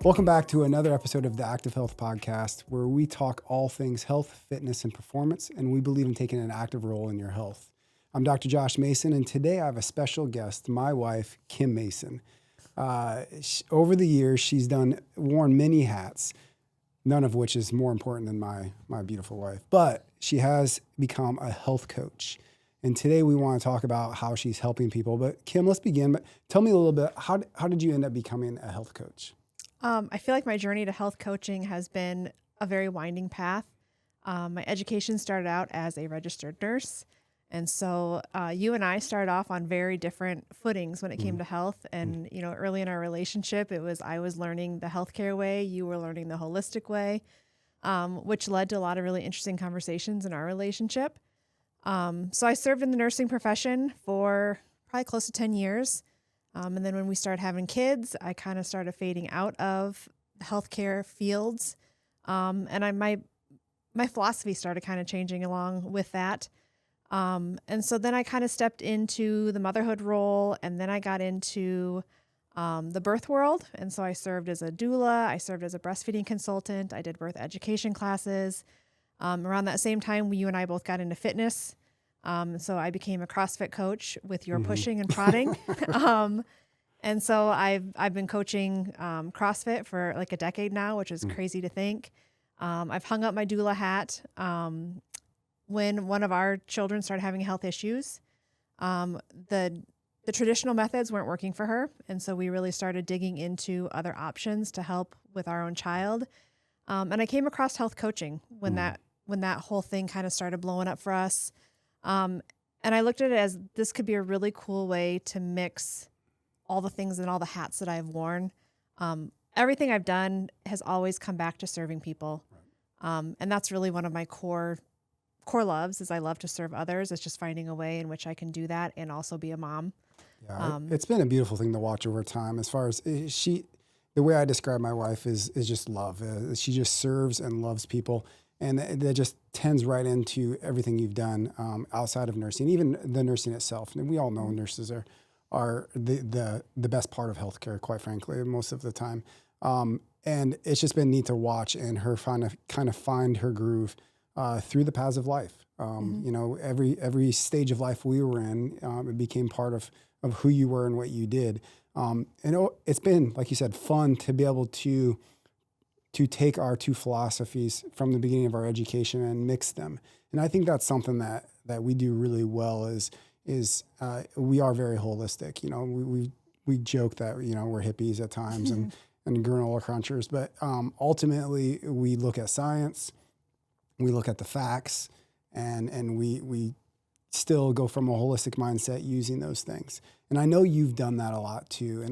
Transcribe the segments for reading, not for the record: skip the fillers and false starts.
Welcome back to another episode of the Active Health Podcast, where we talk all things health, fitness, and performance, and we believe in taking an active role in your health. I'm Dr. Josh Mason, and today I have a special guest, my wife, Kim Mason. Over the years, she's worn many hats, none of which is more important than my beautiful wife, but she has become a health coach. And today we want to talk about how she's helping people. But Kim, let's begin. But tell me a little bit, how did you end up becoming a health coach? I feel like my journey to health coaching has been a very winding path. My education started out as a registered nurse. And so you and I started off on very different footings when it came to health. And, early in our relationship, I was learning the healthcare way. You were learning the holistic way, which led to a lot of really interesting conversations in our relationship. So I served in the nursing profession for probably close to 10 years. And then when we started having kids, I kind of started fading out of the healthcare fields. And my philosophy started kind of changing along with that. And so then I kind of stepped into the motherhood role, and then I got into the birth world. And so I served as a doula. I served as a breastfeeding consultant. I did birth education classes. Around that same time, you and I both got into fitness. So I became a CrossFit coach with your pushing and prodding. And so I've been coaching CrossFit for like a decade now, which is crazy to think. I've hung up my doula hat when one of our children started having health issues. The traditional methods weren't working for her, and so we really started digging into other options to help with our own child. And I came across health coaching when that whole thing kind of started blowing up for us. And I looked at it as this could be a really cool way to mix all the things and all the hats that I've worn. Everything I've done has always come back to serving people. And that's really one of my core loves is I love to serve others. It's just finding a way in which I can do that and also be a mom. Yeah, it's been a beautiful thing to watch over time. As far as the way I describe my wife is just love. She just serves and loves people. And that just tends right into everything you've done outside of nursing, even the nursing itself. And we all know nurses are the best part of healthcare, quite frankly, most of the time. And it's just been neat to watch and her kind of find her groove through the paths of life. Every stage of life we were in, it became part of who you were and what you did. And it's been, like you said, fun to be able to take our two philosophies from the beginning of our education and mix them. And I think that's something that we do really well is we are very holistic. We joke that, we're hippies at times and granola crunchers, but ultimately we look at science, we look at the facts, and we still go from a holistic mindset using those things. And I know you've done that a lot too.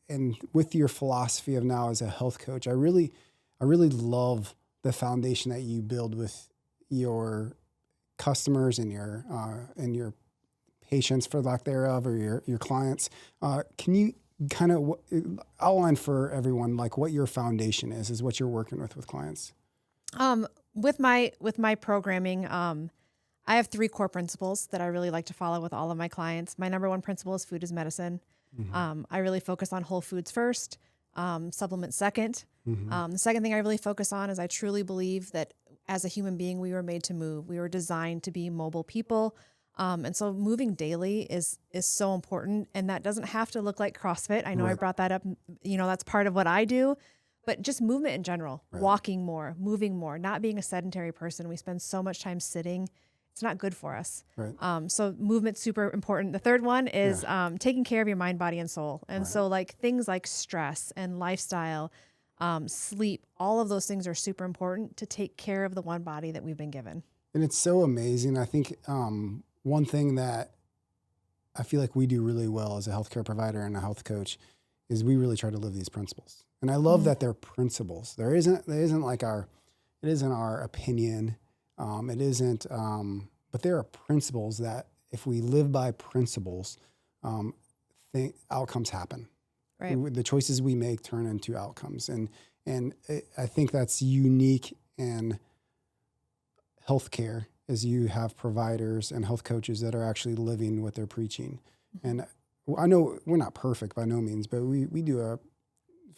And with your philosophy of now as a health coach, I really love the foundation that you build with your customers and your patients, for lack thereof, or your clients. Can you kind of outline for everyone like what your foundation is what you're working with clients? With my programming, I have 3 core principles that I really like to follow with all of my clients. My number one principle is food is medicine. I really focus on whole foods first, supplements second. The second thing I really focus on is I truly believe that as a human being, we were made to move. We were designed to be mobile people. And so moving daily is so important. And that doesn't have to look like CrossFit. I know I brought that up. That's part of what I do. But just movement in general, walking more, moving more, not being a sedentary person. We spend so much time sitting. It's not good for us. So movement's super important. The third one is taking care of your mind, body, and soul. And so like things like stress and lifestyle, sleep, all of those things are super important to take care of the one body that we've been given. And it's so amazing. I think one thing that I feel like we do really well as a healthcare provider and a health coach is we really try to live these principles. And I love that they're principles. It isn't our opinion. It isn't, but there are principles that if we live by principles, outcomes happen. Right. The choices we make turn into outcomes. And I think that's unique in healthcare is you have providers and health coaches that are actually living what they're preaching. And I know we're not perfect by no means, but we do a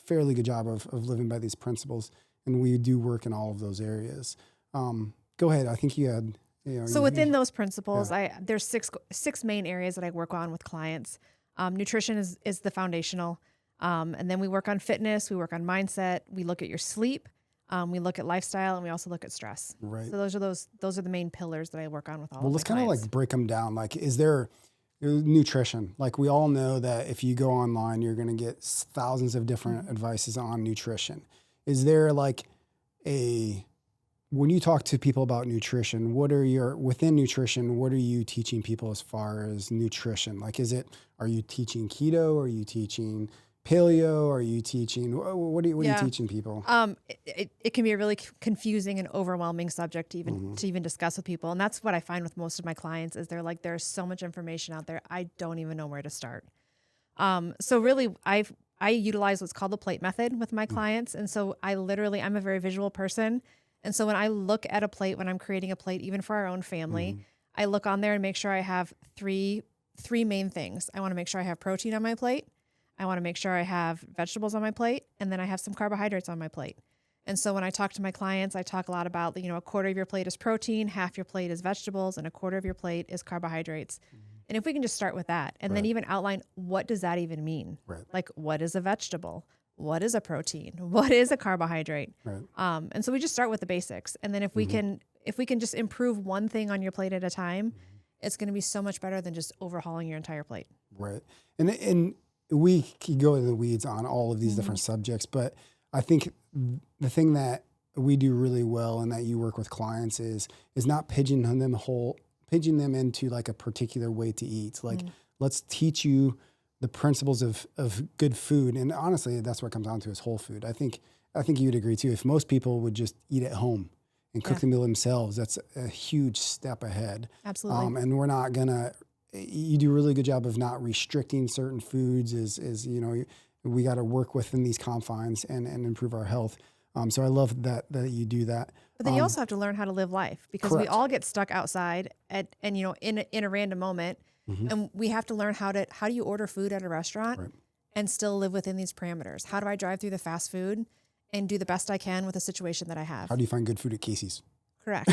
fairly good job of living by these principles. And we do work in all of those areas. Go ahead. I think you had, So within those principles, there's six main areas that I work on with clients. Nutrition is the foundational. And then we work on fitness, we work on mindset, we look at your sleep, we look at lifestyle, and we also look at stress. Right. So those are the main pillars that I work on with all of my Well, let's kind of clients. like break them down. Like, is there nutrition? Like, we all know that if you go online, you're going to get thousands of different advices on nutrition. Is there like when you talk to people about nutrition, within nutrition, what are you teaching people as far as nutrition? Like, are you teaching keto? Are you teaching paleo? Are you teaching, what are you teaching people? It can be a really confusing and overwhelming subject to even discuss with people. And that's what I find with most of my clients is they're like, there's so much information out there. I don't even know where to start. So really I utilize what's called the plate method with my clients. And so I'm a very visual person. And so when I look at a plate, when I'm creating a plate, even for our own family, I look on there and make sure I have three main things. I want to make sure I have protein on my plate. I want to make sure I have vegetables on my plate, and then I have some carbohydrates on my plate. And so when I talk to my clients, I talk a lot about, a quarter of your plate is protein, half your plate is vegetables, and a quarter of your plate is carbohydrates. And if we can just start with that and then even outline, what does that even mean? Right. Like, what is a vegetable? What is a protein? What is a carbohydrate? Right. And so we just start with the basics. And then if we can just improve one thing on your plate at a time, it's going to be so much better than just overhauling your entire plate. Right. And we could go into the weeds on all of these different subjects, but I think the thing that we do really well and that you work with clients is not pigeoning them into like a particular way to eat. Like, let's teach you the principles of good food. And honestly, that's what it comes down to is whole food. I think you'd agree too. If most people would just eat at home and cook the meal themselves, that's a huge step ahead. Absolutely. And we're not you do a really good job of not restricting certain foods we got to work within these confines and improve our health. So I love that you do that. But then you also have to learn how to live life because Correct. we all get stuck outside in a random moment. And we have to learn how do you order food at a restaurant and still live within these parameters? How do I drive through the fast food and do the best I can with the situation that I have? How do you find good food at Casey's? Correct.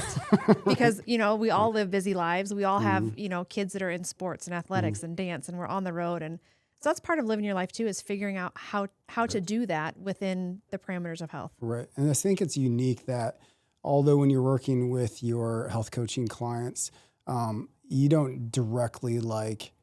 Because, we all live busy lives. We all have, kids that are in sports and athletics and dance, and we're on the road. And so that's part of living your life too, is figuring out how to do that within the parameters of health. Right. And I think it's unique that although when you're working with your health coaching clients, you don't directly like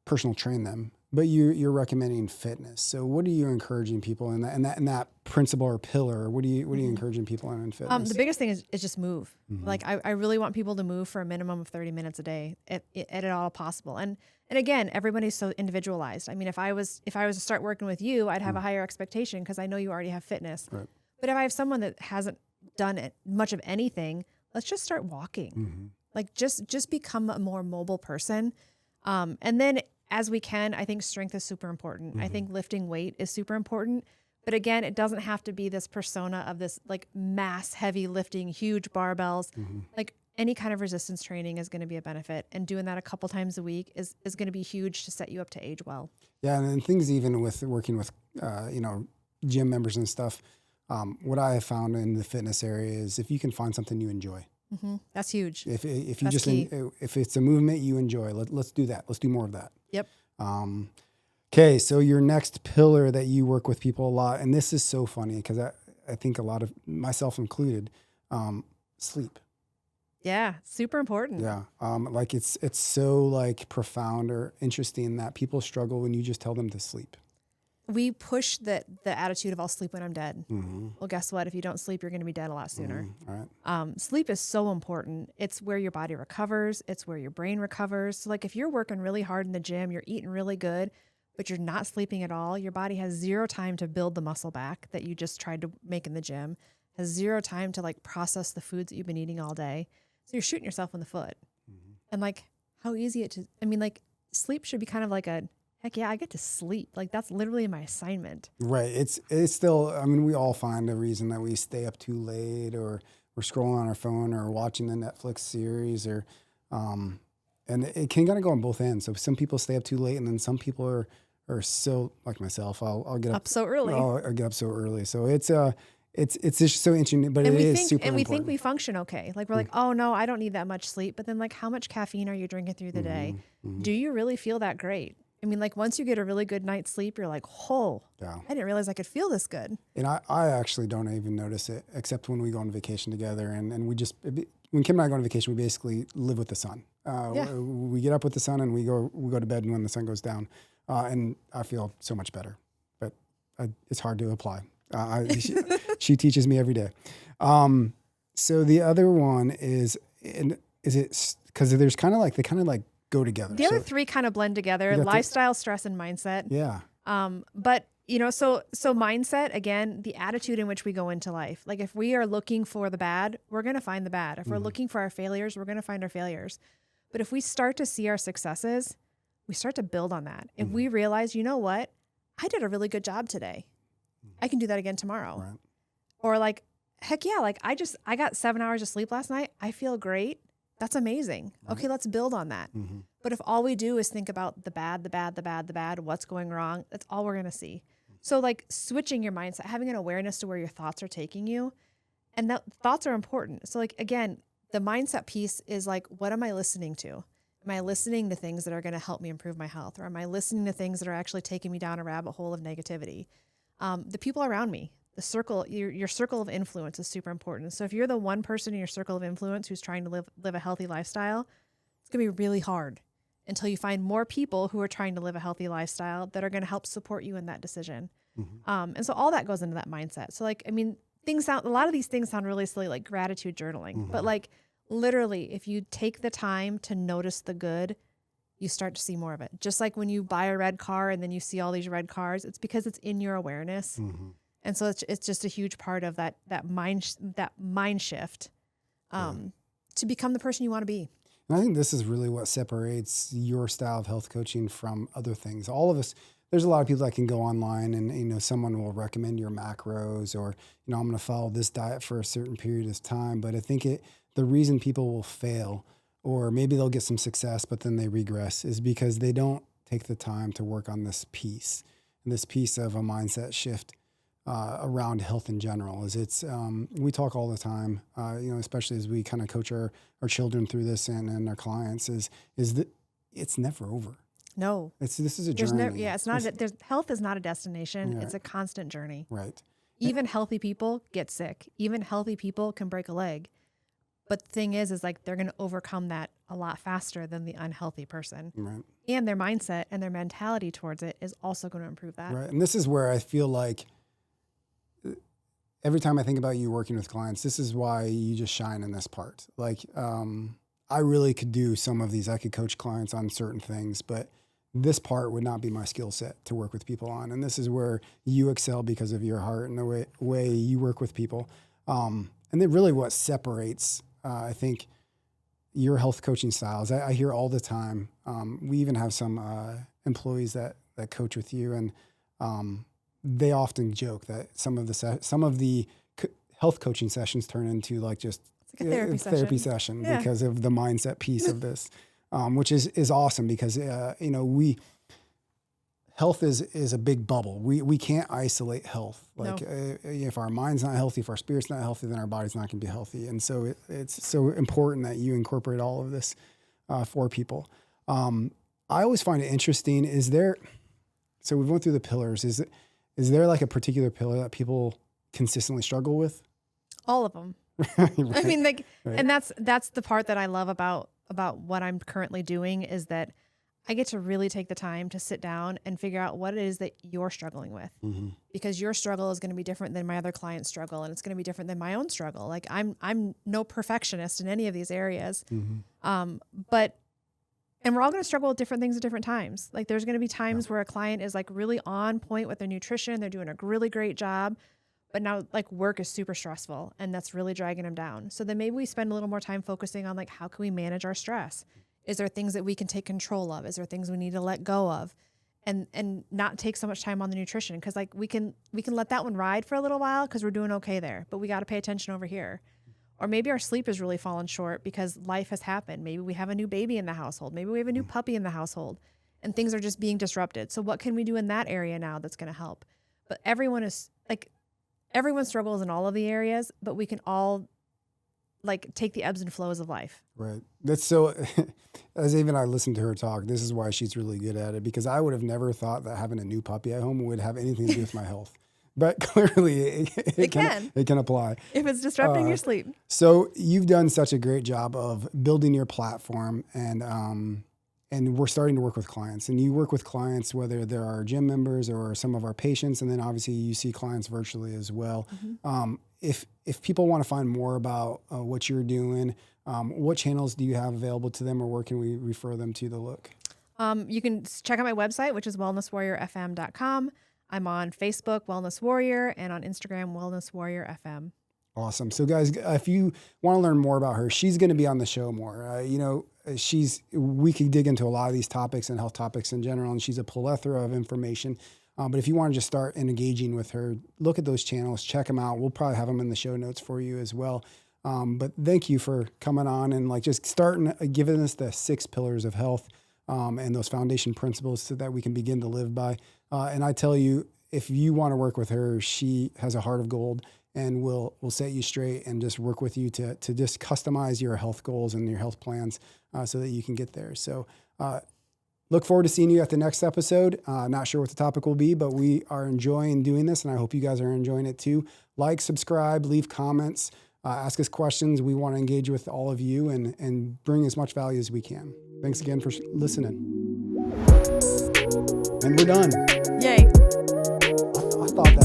personal train them, but you're recommending fitness. So what are you encouraging people in that principle or pillar? What are you encouraging people in fitness? The biggest thing is just move. Like I really want people to move for a minimum of 30 minutes a day at all possible. And again, everybody's so individualized. I mean, if I was to start working with you, I'd have a higher expectation because I know you already have fitness. Right. But if I have someone that hasn't done much of anything, let's just start walking. Like just become a more mobile person. And then as we can, I think strength is super important. I think lifting weight is super important. But again, it doesn't have to be this persona of this like mass heavy lifting, huge barbells. Like any kind of resistance training is going to be a benefit. And doing that a couple times a week is going to be huge to set you up to age well. Yeah. And then things even with working with, gym members and stuff, what I have found in the fitness area is if you can find something you enjoy. That's huge. If it's a movement you enjoy, let's do that. Let's do more of that. Yep. Okay. So your next pillar that you work with people a lot, and this is so funny because I think a lot of myself included, sleep. Yeah. Super important. Yeah. Like it's so like profound or interesting that people struggle when you just tell them to sleep. We push the attitude of I'll sleep when I'm dead. Well, guess what? If you don't sleep, you're going to be dead a lot sooner. All right. Sleep is so important. It's where your body recovers. It's where your brain recovers. So like if you're working really hard in the gym, you're eating really good, but you're not sleeping at all, your body has zero time to build the muscle back that you just tried to make in the gym, has zero time to like process the foods that you've been eating all day. So you're shooting yourself in the foot. And like how easy sleep should be kind of like heck yeah, I get to sleep. Like that's literally my assignment. Right. It's still, we all find a reason that we stay up too late or we're scrolling on our phone or watching the Netflix series and it can kind of go on both ends. So some people stay up too late and then some people are are so like myself. I'll get Up so early. I'll get up so early. So it's just so interesting, but it is super and we important. think we function okay. Like we're like, oh no, I don't need that much sleep. But then like, how much caffeine are you drinking through the day? Do you really feel that great? I mean, like once you get a really good night's sleep, you're like, oh, Yeah. I didn't realize I could feel this good. And I actually don't even notice it except when we go on vacation together. And we just, when Kim and I go on vacation, we basically live with the sun. We get up with the sun and we go to bed when the sun goes down. And I feel so much better, but it's hard to apply. She teaches me every day. So the other one is it, because there's they kind of like go together. The other three kind of blend together: lifestyle, stress, and mindset. Yeah. But so mindset, again, the attitude in which we go into life. Like if we are looking for the bad, we're going to find the bad. If we're looking for our failures, we're going to find our failures. But if we start to see our successes, we start to build on that. If we realize, you know what, I did a really good job today. I can do that again tomorrow. Right. Or like, heck yeah, like I got 7 hours of sleep last night. I feel great. That's amazing. Right. Okay, let's build on that. But if all we do is think about the bad, what's going wrong, that's all we're going to see. So like switching your mindset, having an awareness to where your thoughts are taking you, and that thoughts are important. So like, again, the mindset piece is like, what am I listening to? Am I listening to things that are going to help me improve my health? Or am I listening to things that are actually taking me down a rabbit hole of negativity? The people around me, the circle, your circle of influence is super important. So if you're the one person in your circle of influence who's trying to live a healthy lifestyle, it's going to be really hard until you find more people who are trying to live a healthy lifestyle that are going to help support you in that decision. And so all that goes into that mindset. So like, I mean, a lot of these things sound really silly, like gratitude journaling, but like literally, if you take the time to notice the good, you start to see more of it. Just like when you buy a red car and then you see all these red cars, it's because it's in your awareness. And so it's just a huge part of that mind shift to become the person you want to be. And I think this is really what separates your style of health coaching from other things. All of us, there's a lot of people that can go online and, someone will recommend your macros or, I'm going to follow this diet for a certain period of time. But I think the reason people will fail, or maybe they'll get some success, but then they regress, is because they don't take the time to work on this piece. And this piece of a mindset shift around health in general is we talk all the time, especially as we kind of coach our children through this and our clients is that it's never over. No, this is a journey. It's not. Health is not a destination. Yeah. It's a constant journey. Right. Even healthy people get sick. Even healthy people can break a leg. But the thing is like they're going to overcome that a lot faster than the unhealthy person. Right. And their mindset and their mentality towards it is also going to improve that. Right. And this is where I feel like every time I think about you working with clients, this is why you just shine in this part. Like, I really could do some of these. I could coach clients on certain things, but this part would not be my skill set to work with people on. And this is where you excel because of your heart and the way you work with people. And then really what separates, I think, your health coaching styles. I hear all the time. We even have some employees that coach with you, and they often joke that some of the health coaching sessions turn into like just like a therapy session. Yeah. Because of the mindset piece of this, which is awesome because health is a big bubble. We can't isolate health. Like if our mind's not healthy, if our spirit's not healthy, then our body's not going to be healthy. And so it's so important that you incorporate all of this for people. I always find it interesting. So we've went through the pillars. Is there like a particular pillar that people consistently struggle with? All of them. Right. I mean, like, right. And that's the part that I love about what I'm currently doing is that I get to really take the time to sit down and figure out what it is that you're struggling with, because your struggle is going to be different than my other client's struggle, and it's going to be different than my own struggle. Like I'm no perfectionist in any of these areas, and we're all going to struggle with different things at different times. Like there's going to be times where a client is like really on point with their nutrition. They're doing a really great job, but now like work is super stressful and that's really dragging them down. So then maybe we spend a little more time focusing on like, how can we manage our stress? Is there things that we can take control of? Is there things we need to let go of? And not take so much time on the nutrition? Cause like we can let that one ride for a little while cause we're doing okay there, but we got to pay attention over here. Or maybe our sleep has really fallen short because life has happened. Maybe we have a new baby in the household. Maybe we have a new puppy in the household. and things are just being disrupted. So what can we do in that area now that's going to help? But everyone struggles in all of the areas, but we can all like take the ebbs and flows of life. Right. That's so, as even I listened to her talk, this is why she's really good at it, because I would have never thought that having a new puppy at home would have anything to do with my health. But clearly it can apply. If it's disrupting your sleep. So you've done such a great job of building your platform, and we're starting to work with clients, and you work with clients, whether they're our gym members or some of our patients. And then obviously you see clients virtually as well. Mm-hmm. If people want to find more about what you're doing, what channels do you have available to them, or where can we refer them to look? You can check out my website, which is wellnesswarriorfm.com. I'm on Facebook, Wellness Warrior, and on Instagram, Wellness Warrior FM. Awesome. So guys, if you want to learn more about her, she's going to be on the show more. We could dig into a lot of these topics and health topics in general, and she's a plethora of information. But if you want to just start engaging with her, look at those channels, check them out. We'll probably have them in the show notes for you as well. But thank you for coming on and just starting, giving us the 6 pillars of health and those foundation principles so that we can begin to live by. And I tell you, if you want to work with her, she has a heart of gold, and we'll set you straight and just work with you to just customize your health goals and your health plans so that you can get there. So look forward to seeing you at the next episode. Not sure what the topic will be, but we are enjoying doing this, and I hope you guys are enjoying it too. Like, subscribe, leave comments, ask us questions. We want to engage with all of you and bring as much value as we can. Thanks again for listening. And we're done. Yay. I thought that